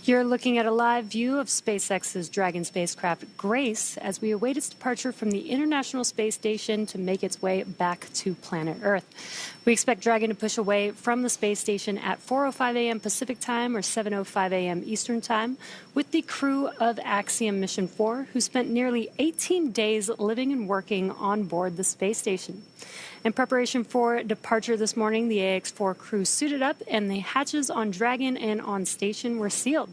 You're looking at a live view of SpaceX's Dragon spacecraft Grace as we await its departure from the International Space Station to make its way back to planet Earth. We expect Dragon to push away from the space station at 4:05 a.m. Pacific Time or 7:05 a.m. Eastern Time with the crew of AXIOM Mission 4, who spent nearly 18 days living and working on board the space station. In preparation for departure this morning, the AX-4 crew suited up and the hatches on Dragon and on station were sealed.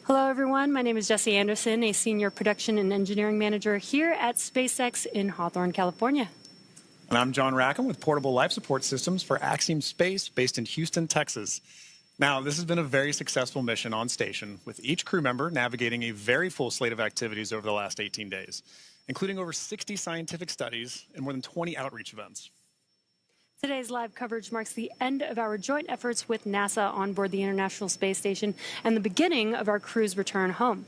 Hello, everyone. My name is Jesse Anderson, a Senior Production and Engineering Manager here at SpaceX in Hawthorne, California. And I'm John Rackham with Portable Life Support Systems for Axiom Space based in Houston, Texas. Now, this has been a very successful mission on station, with each crew member navigating a very full slate of activities over the last 18 days, including over 60 scientific studies and more than 20 outreach events. Today's live coverage marks the end of our joint efforts with NASA on board the International Space Station and the beginning of our crew's return home.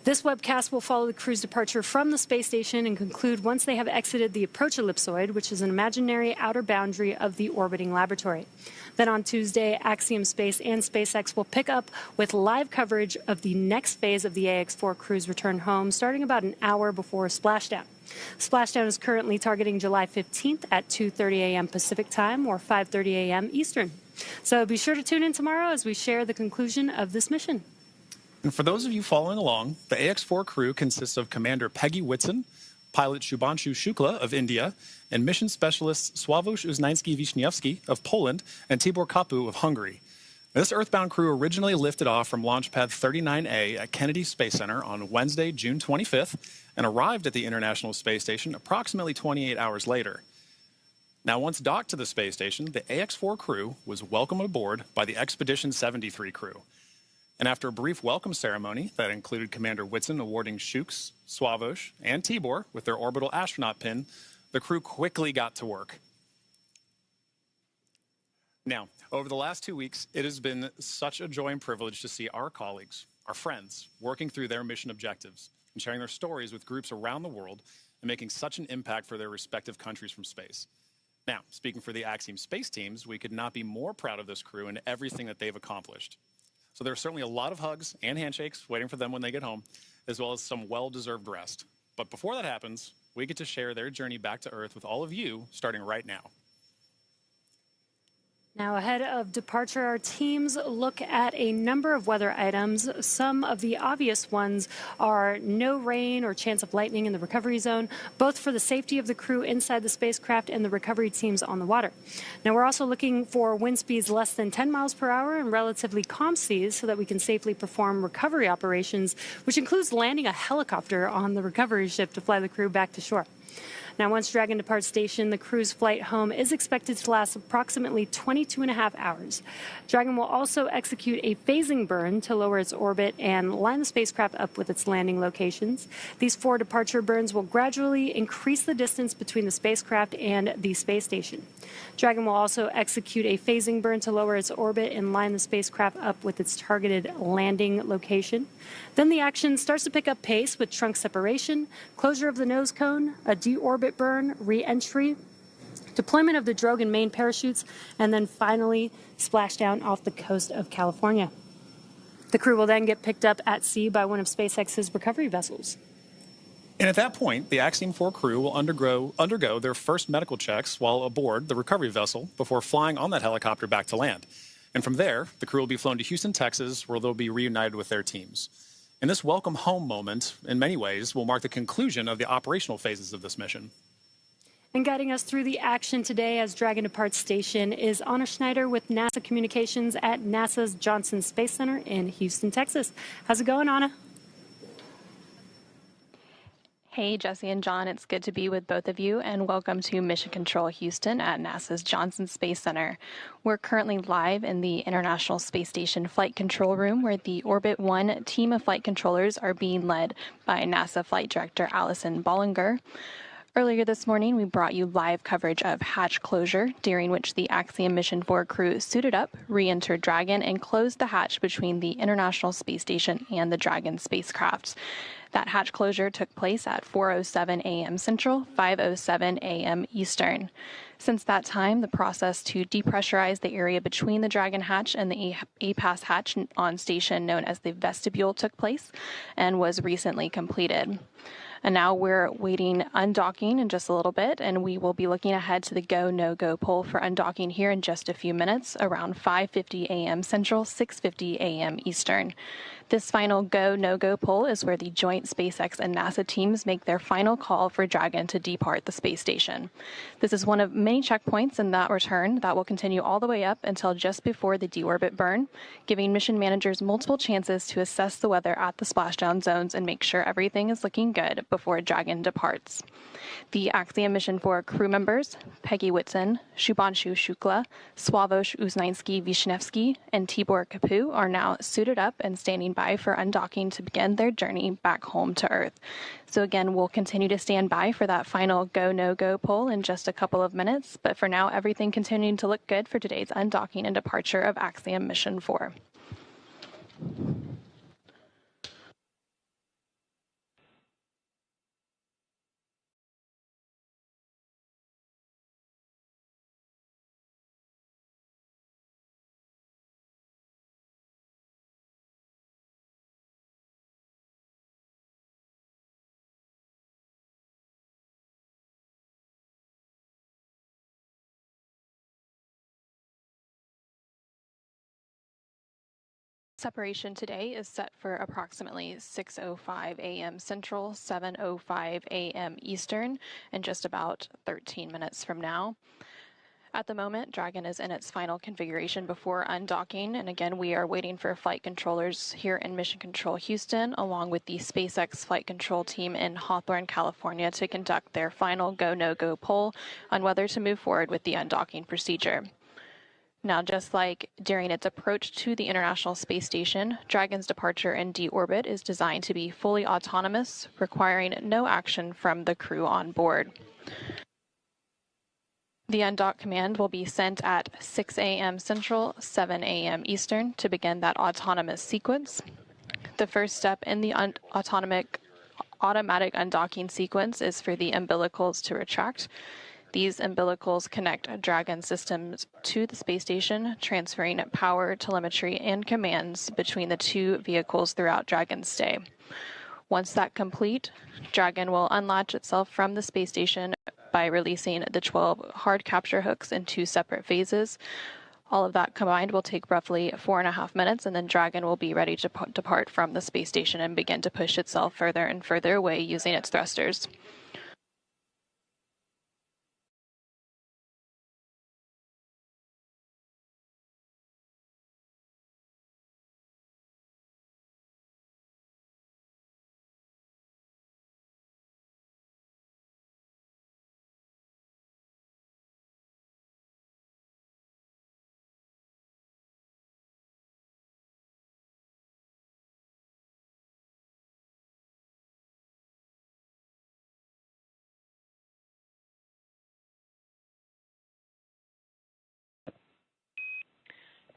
This webcast will follow the crew's departure from the space station and conclude once they have exited the approach ellipsoid, which is an imaginary outer boundary of the orbiting laboratory. Then on Tuesday, Axiom Space and SpaceX will pick up with live coverage of the next phase of the AX-4 crew's return home, starting about an hour before splashdown. Splashdown is currently targeting July 15th at 2:30 a.m. Pacific Time or 5:30 a.m. Eastern. So be sure to tune in tomorrow as we share the conclusion of this mission. And for those of you following along, the AX-4 crew consists of Commander Peggy Whitson, pilot Shubhanshu Shukla of India, and mission specialists Sławomir Uznański-Wiśniewski of Poland and Tibor Kapu of Hungary. This Earthbound crew originally lifted off from Launch Pad 39A at Kennedy Space Center on Wednesday, June 25th, and arrived at the International Space Station approximately 28 hours later. Now, once docked to the space station, the AX-4 crew was welcomed aboard by the Expedition 73 crew. And after a brief welcome ceremony that included Commander Whitson awarding Shuks, Sławomir, and Tibor with their orbital astronaut pin, the crew quickly got to work. Now, over the last 2 weeks, it has been such a joy and privilege to see our colleagues, our friends, working through their mission objectives and sharing their stories with groups around the world and making such an impact for their respective countries from space. Now, speaking for the Axiom Space teams, we could not be more proud of this crew and everything that they've accomplished. So there are certainly a lot of hugs and handshakes waiting for them when they get home, as well as some well-deserved rest. But before that happens, we get to share their journey back to Earth with all of you, starting right now. Now, ahead of departure, our teams look at a number of weather items. Some of the obvious ones are no rain or chance of lightning in the recovery zone, both for the safety of the crew inside the spacecraft and the recovery teams on the water. Now, we're also looking for wind speeds less than 10 miles per hour and relatively calm seas so that we can safely perform recovery operations, which includes landing a helicopter on the recovery ship to fly the crew back to shore. Now, once Dragon departs station, the crew's flight home is expected to last approximately 22.5 hours. Dragon will also execute a phasing burn to lower its orbit and line the spacecraft up with its landing locations. These 4 departure burns will gradually increase the distance between the spacecraft and the space station. Dragon will also execute a phasing burn to lower its orbit and line the spacecraft up with its targeted landing location. Then the action starts to pick up pace with trunk separation, closure of the nose cone, a deorbit burn, re-entry, deployment of the drogue and main parachutes, and then finally splashdown off the coast of California. The crew will then get picked up at sea by one of SpaceX's recovery vessels. And at that point, the Axiom-4 crew will undergo their first medical checks while aboard the recovery vessel before flying on that helicopter back to land. And from there, the crew will be flown to Houston, Texas, where they'll be reunited with their teams. And this welcome home moment, in many ways, will mark the conclusion of the operational phases of this mission. And guiding us through the action today as Dragon departs station is Anna Schneider with NASA Communications at NASA's Johnson Space Center in Houston, Texas. How's it going, Anna? Hey, Jesse and John, it's good to be with both of you, and welcome to Mission Control Houston at NASA's Johnson Space Center. We're currently live in the International Space Station Flight Control Room, where the Orbit 1 team of flight controllers are being led by NASA Flight Director Allison Bollinger. Earlier this morning, we brought you live coverage of hatch closure, during which the Axiom Mission 4 crew suited up, re-entered Dragon, and closed the hatch between the International Space Station and the Dragon spacecraft. That hatch closure took place at 4:07 a.m. Central, 5:07 a.m. Eastern. Since that time, the process to depressurize the area between the Dragon hatch and the APAS hatch on station known as the vestibule took place and was recently completed. And now we're waiting undocking in just a little bit, and we will be looking ahead to the go, no-go poll for undocking here in just a few minutes, around 5:50 a.m. Central, 6:50 a.m. Eastern. This final go, no-go poll is where the joint SpaceX and NASA teams make their final call for Dragon to depart the space station. This is one of many checkpoints in that return that will continue all the way up until just before the deorbit burn, giving mission managers multiple chances to assess the weather at the splashdown zones and make sure everything is looking good before Dragon departs. The AXIOM-4 crew members, Peggy Whitson, Shubhanshu Shukla, Sławosz Uznański-Wiśniewski, and Tibor Kapu are now suited up and standing by for undocking to begin their journey back home to Earth. So again, we'll continue to stand by for that final go, no-go poll in just a couple of minutes, but for now, everything continuing to look good for today's undocking and departure of AXIOM-4. Separation today is set for approximately 6:05 a.m. Central, 7:05 a.m. Eastern, in just about 13 minutes from now. At the moment, Dragon is in its final configuration before undocking, and again, we are waiting for flight controllers here in Mission Control Houston, along with the SpaceX flight control team in Hawthorne, California, to conduct their final go, no-go poll on whether to move forward with the undocking procedure. Now, just like during its approach to the International Space Station, Dragon's departure in deorbit is designed to be fully autonomous, requiring no action from the crew on board. The undock command will be sent at 6 a.m. Central, 7 a.m. Eastern to begin that autonomous sequence. The first step in the automatic undocking sequence is for the umbilicals to retract. These umbilicals connect Dragon systems to the space station, transferring power, telemetry, and commands between the two vehicles throughout Dragon's stay. Once that's complete, Dragon will unlatch itself from the space station by releasing the 12 hard capture hooks in 2 separate phases. All of that combined will take roughly 4.5 minutes, and then Dragon will be ready to depart from the space station and begin to push itself further and further away using its thrusters.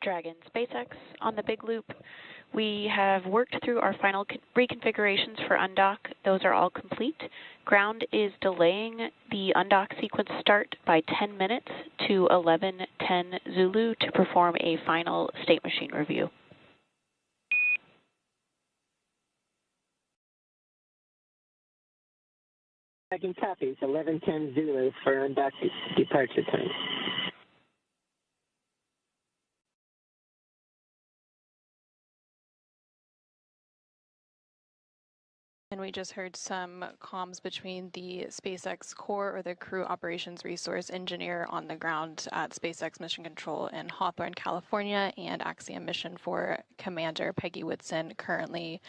Dragon SpaceX on the big loop. We have worked through our final reconfigurations for undock. Those are all complete. Ground is delaying the undock sequence start by 10 minutes to 11:10 Zulu to perform a final state machine review. Dragon copies 11:10 Zulu for undock departure time. And we just heard some comms between the SpaceX core, or the Crew Operations Resource Engineer on the ground at SpaceX Mission Control in Hawthorne, California, and AXIOM-4 Commander Peggy Whitson, currently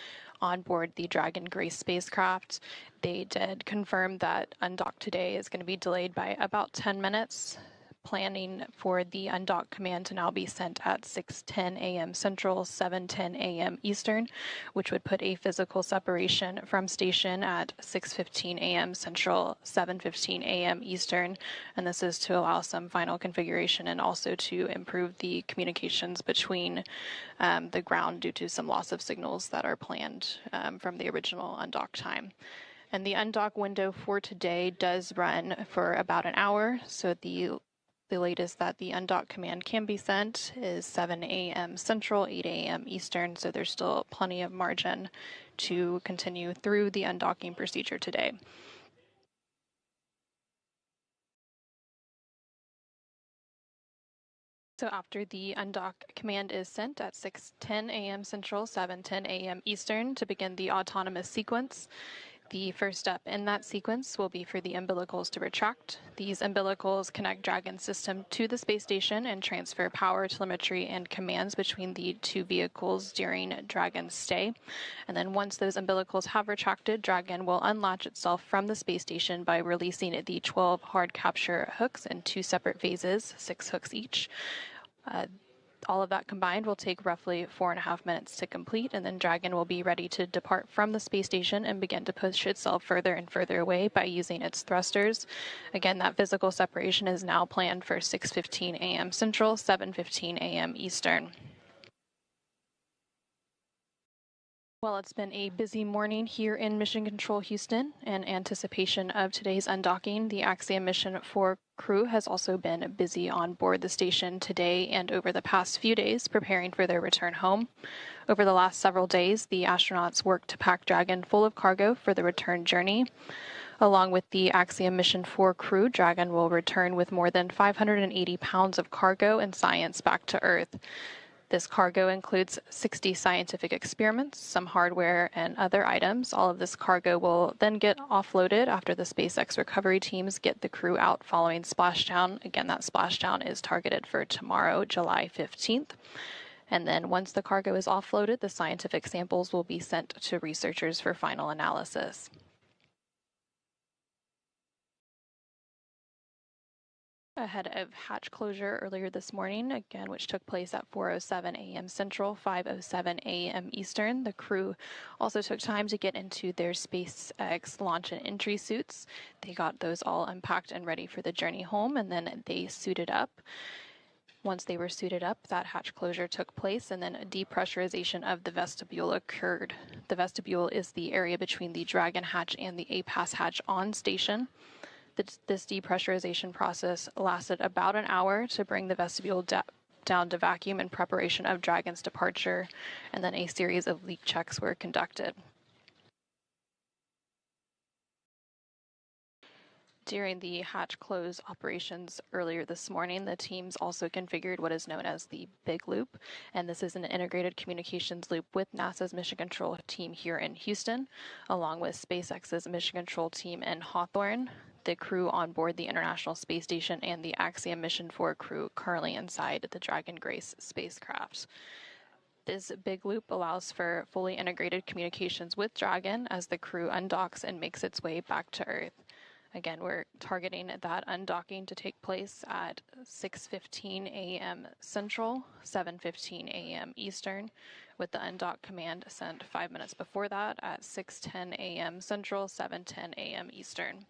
on board the Dragon Grace spacecraft. They did confirm that undock today is going to be delayed by about 10 minutes. Planning for the undock command to now be sent at 6:10 a.m. Central, 7:10 a.m. Eastern, which would put a physical separation from station at 6:15 a.m. Central, 7:15 a.m. Eastern, and this is to allow some final configuration and also to improve the communications between the ground due to some loss of signals that are planned from the original undock time. And the undock window for today does run for about an hour, so the The latest that the undock command can be sent is 7 a.m. Central, 8 a.m. Eastern, so there's still plenty of margin to continue through the undocking procedure today. So after the undock command is sent at 6:10 a.m. Central, 7:10 a.m. Eastern to begin the autonomous sequence, the first step in that sequence will be for the umbilicals to retract. These umbilicals connect Dragon's system to the space station and transfer power, telemetry, and commands between the two vehicles during Dragon's stay. And then once those umbilicals have retracted, Dragon will unlatch itself from the space station by releasing the 12 hard capture hooks in 2 separate phases, 6 hooks each. All of that combined will take roughly 4.5 minutes to complete, and then Dragon will be ready to depart from the space station and begin to push itself further and further away by using its thrusters. Again, that physical separation is now planned for 6:15 a.m. Central, 7:15 a.m. Eastern. Well, it's been a busy morning here in Mission Control Houston. In anticipation of today's undocking, the AXIOM-4 crew has also been busy on board the station today and over the past few days preparing for their return home. Over the last several days, the astronauts worked to pack Dragon full of cargo for the return journey. Along with the AXIOM-4 crew, Dragon will return with more than 580 pounds of cargo and science back to Earth. This cargo includes 60 scientific experiments, some hardware, and other items. All of this cargo will then get offloaded after the SpaceX recovery teams get the crew out following splashdown. Again, that splashdown is targeted for tomorrow, July 15th. And then once the cargo is offloaded, the scientific samples will be sent to researchers for final analysis. Ahead of hatch closure earlier this morning, again, which took place at 4:07 a.m. Central, 5:07 a.m. Eastern, the crew also took time to get into their SpaceX launch and entry suits. They got those all unpacked and ready for the journey home, and then they suited up. Once they were suited up, that hatch closure took place, and then a depressurization of the vestibule occurred. The vestibule is the area between the Dragon hatch and the APAS hatch on station. This depressurization process lasted about an hour to bring the vestibule down to vacuum in preparation of Dragon's departure, and then a series of leak checks were conducted. During the hatch close operations earlier this morning, the teams also configured what is known as the Big Loop, and this is an integrated communications loop with NASA's Mission Control team here in Houston, along with SpaceX's Mission Control team in Hawthorne, the crew on board the International Space Station, and the AXIOM-4 crew currently inside the Dragon Grace spacecraft. This big loop allows for fully integrated communications with Dragon as the crew undocks and makes its way back to Earth. Again, we're targeting that undocking to take place at 6:15 a.m. Central, 7:15 a.m. Eastern, with the undock command sent 5 minutes before that at 6:10 a.m. Central, 7:10 a.m. Eastern.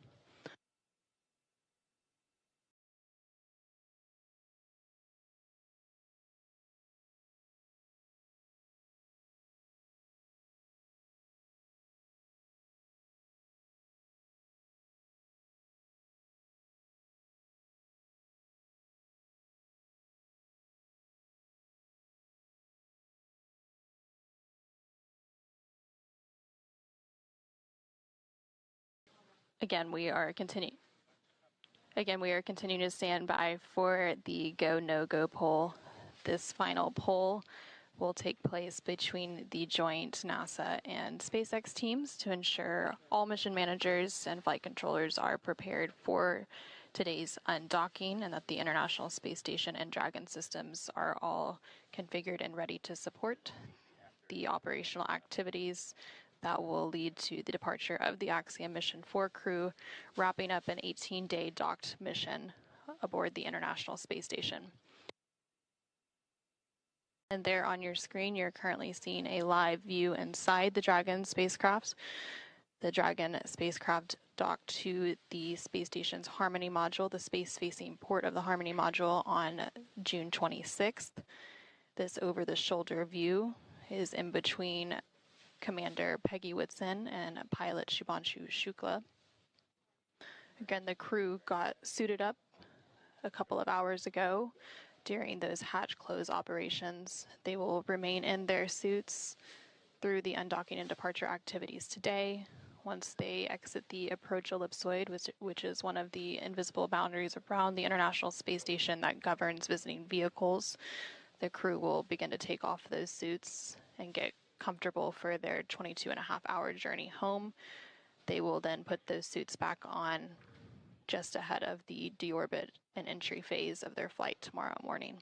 Again, we are continuing to stand by for the go, no-go poll. This final poll will take place between the joint NASA and SpaceX teams to ensure all mission managers and flight controllers are prepared for today's undocking and that the International Space Station and Dragon systems are all configured and ready to support the operational activities that will lead to the departure of the AXIOM-4 crew, wrapping up an 18-day docked mission aboard the International Space Station. And there on your screen, you're currently seeing a live view inside the Dragon spacecraft. The Dragon spacecraft docked to the space station's Harmony module, the space-facing port of the Harmony module, on June 26th. This over-the-shoulder view is in between Commander Peggy Whitson and pilot Shubhanshu Shukla. Again, the crew got suited up a couple of hours ago during those hatch close operations. They will remain in their suits through the undocking and departure activities today. Once they exit the approach ellipsoid, which is one of the invisible boundaries around the International Space Station that governs visiting vehicles, the crew will begin to take off those suits and get comfortable for their 22.5-hour journey home. They will then put those suits back on just ahead of the deorbit and entry phase of their flight tomorrow morning.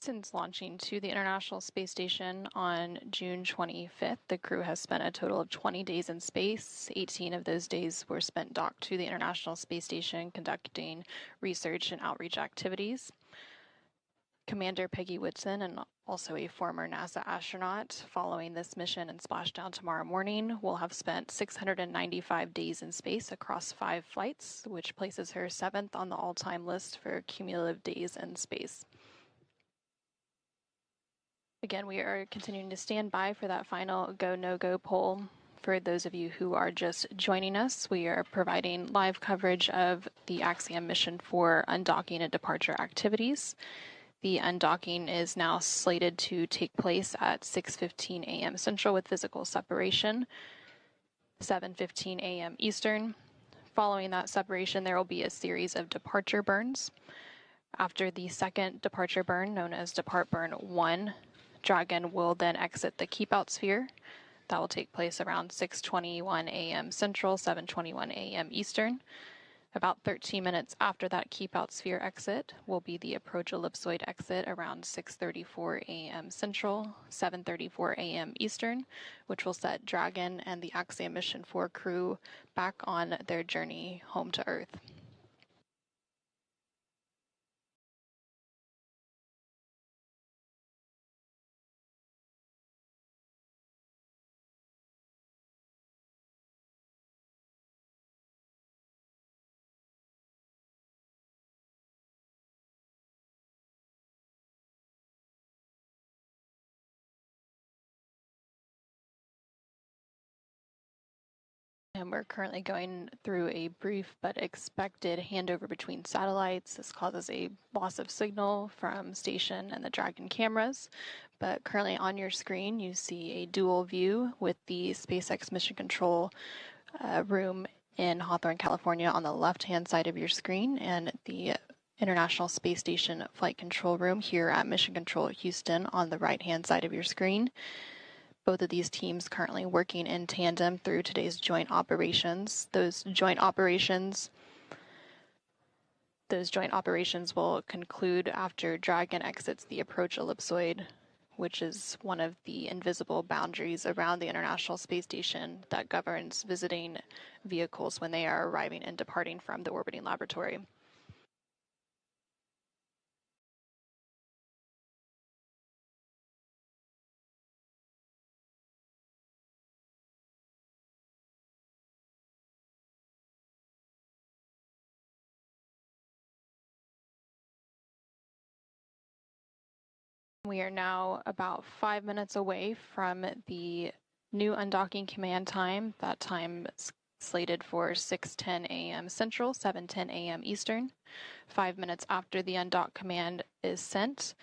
Since launching to the International Space Station on June 25th, the crew has spent a total of 20 days in space. 18 of those days were spent docked to the International Space Station conducting research and outreach activities. Commander Peggy Whitson, and also a former NASA astronaut, following this mission and splashdown tomorrow morning, will have spent 695 days in space across 5 flights, which places her 7th on the all-time list for cumulative days in space. Again, we are continuing to stand by for that final go, no-go poll. For those of you who are just joining us, we are providing live coverage of the AXIOM mission for undocking and departure activities. The undocking is now slated to take place at 6:15 a.m. Central with physical separation, 7:15 a.m. Eastern. Following that separation, there will be a series of departure burns. After the second departure burn, known as Depart Burn 1, Dragon will then exit the keep-out sphere. That will take place around 6:21 a.m. Central, 7:21 a.m. Eastern. About 13 minutes after that keep-out sphere exit will be the approach ellipsoid exit around 6:34 a.m. Central, 7:34 a.m. Eastern, which will set Dragon and the AXIOM Mission 4 crew back on their journey home to Earth. And we're currently going through a brief but expected handover between satellites. This causes a loss of signal from station and the Dragon cameras. But currently on your screen, you see a dual view with the SpaceX Mission Control room in Hawthorne, California on the left-hand side of your screen, and the International Space Station Flight Control Room here at Mission Control Houston on the right-hand side of your screen. Both of these teams currently working in tandem through today's joint operations. Those joint operations will conclude after Dragon exits the approach ellipsoid, which is one of the invisible boundaries around the International Space Station that governs visiting vehicles when they are arriving and departing from the orbiting laboratory. We are now about 5 minutes away from the new undocking command time. That time is slated for 6:10 a.m. Central, 7:10 a.m. Eastern. 5 minutes after the undock command is sent,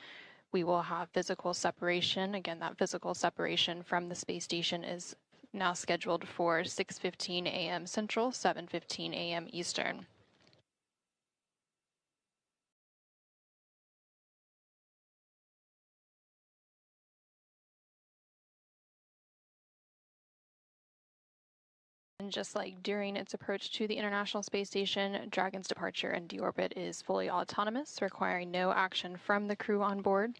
we will have physical separation. Again, that physical separation from the space station is now scheduled for 6:15 a.m. Central, 7:15 a.m. Eastern. And just like during its approach to the International Space Station, Dragon's departure and deorbit is fully autonomous, requiring no action from the crew on board.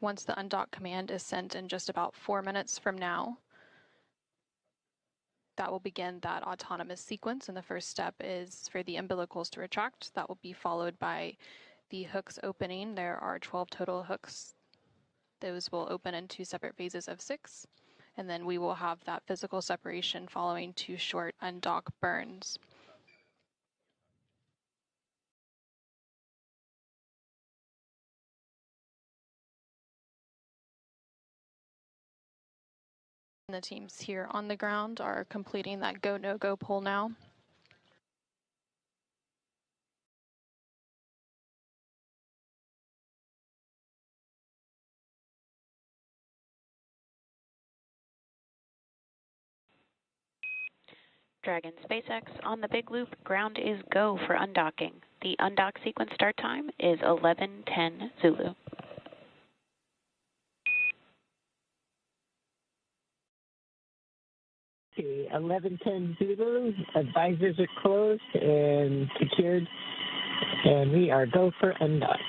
Once the undock command is sent in just about 4 minutes from now, that will begin that autonomous sequence, and the first step is for the umbilicals to retract. That will be followed by the hooks opening. There are 12 total hooks. Those will open in 2 separate phases of 6. And then we will have that physical separation following 2 short undock burns. And the teams here on the ground are completing that go, no-go pull now. Dragon SpaceX on the big loop, ground is go for undocking. The undock sequence start time is 11:10 Zulu. Okay, 11:10 Zulu. Advisors are closed and secured, and we are go for undock.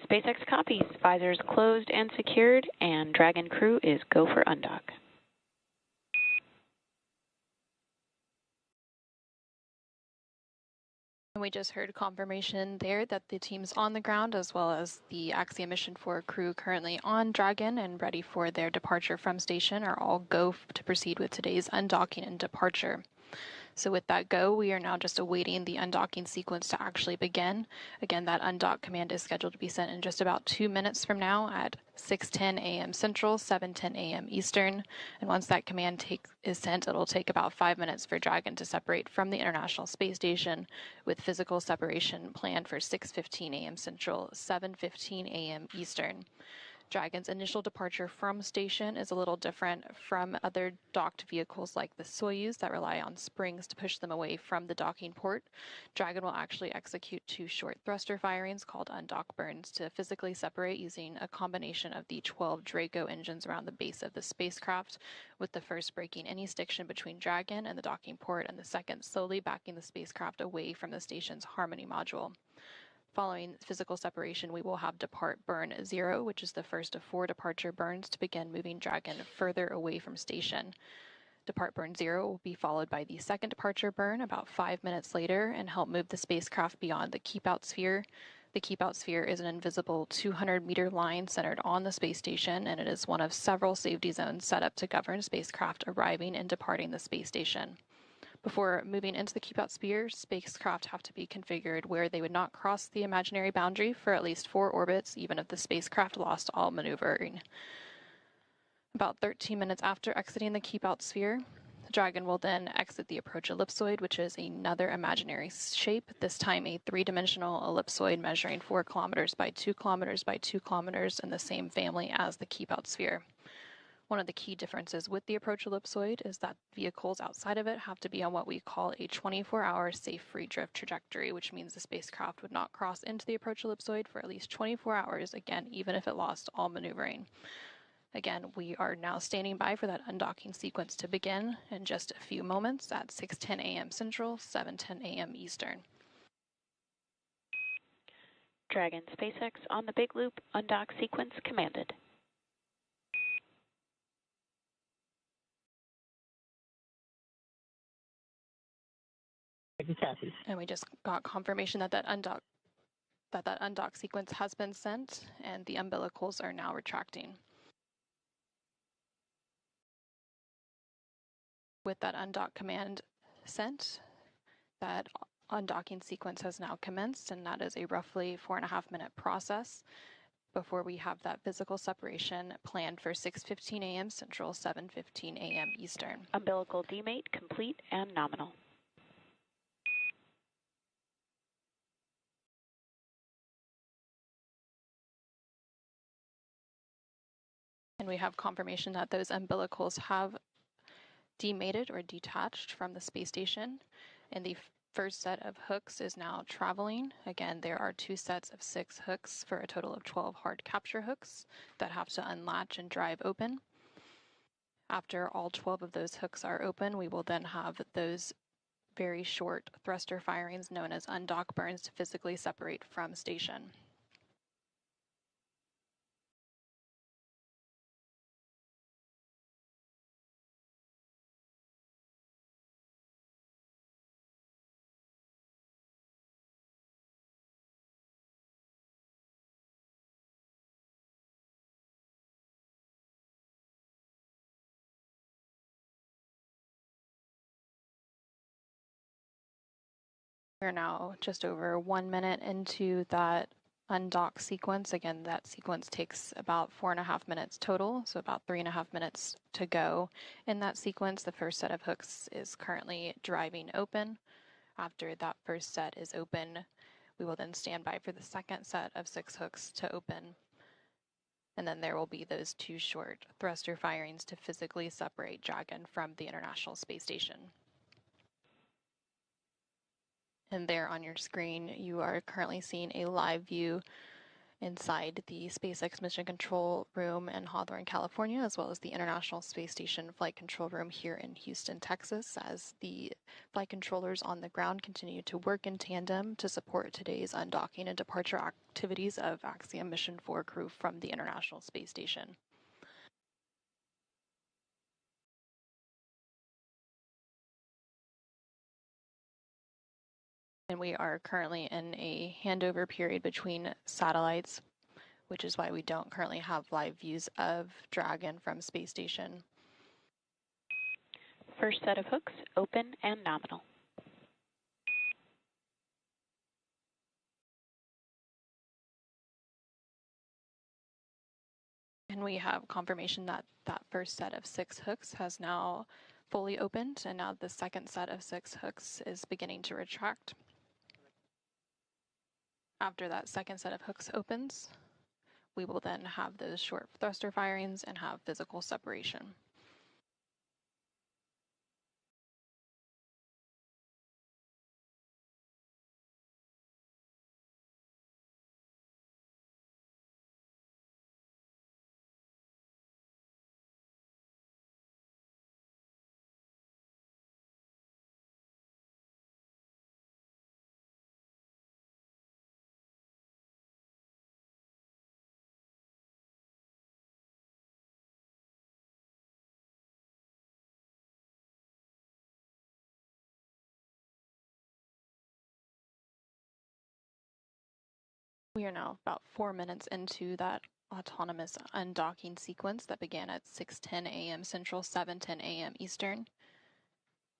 SpaceX copies. Visors closed and secured, and Dragon crew is go for undock. We just heard confirmation there that the teams on the ground, as well as the AXIOM-4 crew currently on Dragon and ready for their departure from station, are all go to proceed with today's undocking and departure. So with that go, we are now just awaiting the undocking sequence to actually begin. Again, that undock command is scheduled to be sent in just about 2 minutes from now at 6:10 a.m. Central, 7:10 a.m. Eastern. And once that command is sent, it'll take about 5 minutes for Dragon to separate from the International Space Station, with physical separation planned for 6:15 a.m. Central, 7:15 a.m. Eastern. Dragon's initial departure from station is a little different from other docked vehicles like the Soyuz that rely on springs to push them away from the docking port. Dragon will actually execute 2 short thruster firings called undock burns to physically separate using a combination of the 12 Draco engines around the base of the spacecraft, with the first breaking any stiction between Dragon and the docking port, and the second slowly backing the spacecraft away from the station's Harmony module. Following physical separation, we will have Depart Burn 0, which is the first of 4 departure burns to begin moving Dragon further away from station. Depart Burn 0 will be followed by the second departure burn about 5 minutes later and help move the spacecraft beyond the Keep-Out Sphere. The Keep-Out Sphere is an invisible 200-meter line centered on the space station, and it is one of several safety zones set up to govern spacecraft arriving and departing the space station. Before moving into the Keep-Out Sphere, spacecraft have to be configured where they would not cross the imaginary boundary for at least 4 orbits, even if the spacecraft lost all maneuvering. About 13 minutes after exiting the Keep-Out Sphere, the Dragon will then exit the approach ellipsoid, which is another imaginary shape, this time a 3-dimensional ellipsoid measuring 4 kilometers by 2 kilometers by 2 kilometers in the same family as the Keep-Out Sphere. One of the key differences with the approach ellipsoid is that vehicles outside of it have to be on what we call a 24-hour safe free drift trajectory, which means the spacecraft would not cross into the approach ellipsoid for at least 24 hours, again, even if it lost all maneuvering. Again, we are now standing by for that undocking sequence to begin in just a few moments at 6:10 a.m. Central, 7:10 a.m. Eastern. Dragon SpaceX on the big loop, undock sequence commanded. And we just got confirmation that that undock sequence has been sent, and the umbilicals are now retracting. With that undock command sent, that undocking sequence has now commenced, and that is a roughly 4.5-minute process before we have that physical separation planned for 6:15 a.m. Central, 7:15 a.m. Eastern. Umbilical demate complete and nominal. And we have confirmation that those umbilicals have demated or detached from the space station, and the first set of hooks is now traveling. Again, there are 2 sets of 6 hooks for a total of 12 hard capture hooks that have to unlatch and drive open. After all 12 of those hooks are open, we will then have those very short thruster firings known as undock burns to physically separate from station. We're now just over 1 minute into that undock sequence. Again, that sequence takes about 4.5 minutes total, so about 3.5 minutes to go. In that sequence, the first set of hooks is currently driving open. After that first set is open, we will then stand by for the second set of 6 hooks to open. And then there will be those 2 short thruster firings to physically separate Dragon from the International Space Station. And there on your screen, you are currently seeing a live view inside the SpaceX Mission Control Room in Hawthorne, California, as well as the International Space Station Flight Control Room here in Houston, Texas, as the flight controllers on the ground continue to work in tandem to support today's undocking and departure activities of AXIOM-4 crew from the International Space Station. And we are currently in a handover period between satellites, which is why we don't currently have live views of Dragon from Space Station. First set of hooks, open and nominal. And we have confirmation that that first set of 6 hooks has now fully opened, and now the second set of 6 hooks is beginning to retract. After that second set of hooks opens, we will then have those short thruster firings and have physical separation. We are now about 4 minutes into that autonomous undocking sequence that began at 6:10 a.m. Central, 7:10 a.m. Eastern.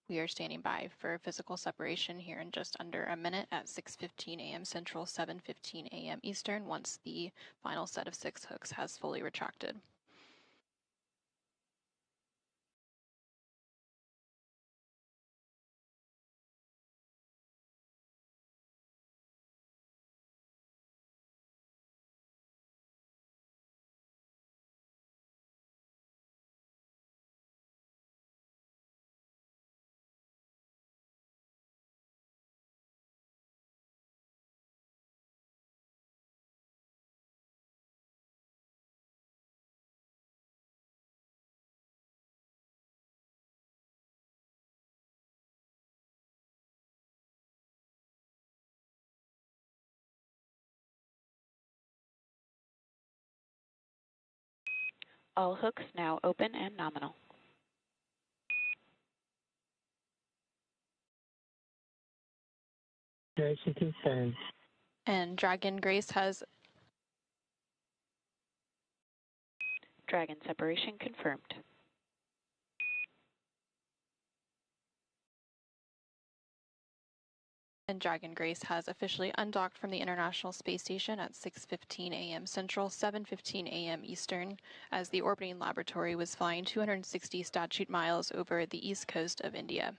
We are standing by for physical separation here in just under a minute at 6:15 a.m. Central, 7:15 a.m. Eastern, once the final set of 6 hooks has fully retracted. All hooks now open and nominal. Duration confirmed. And Dragon Grace has Dragon separation confirmed. And Dragon Grace has officially undocked from the International Space Station at 6:15 a.m. Central, 7:15 a.m. Eastern, as the orbiting laboratory was flying 260 statute miles over the east coast of India.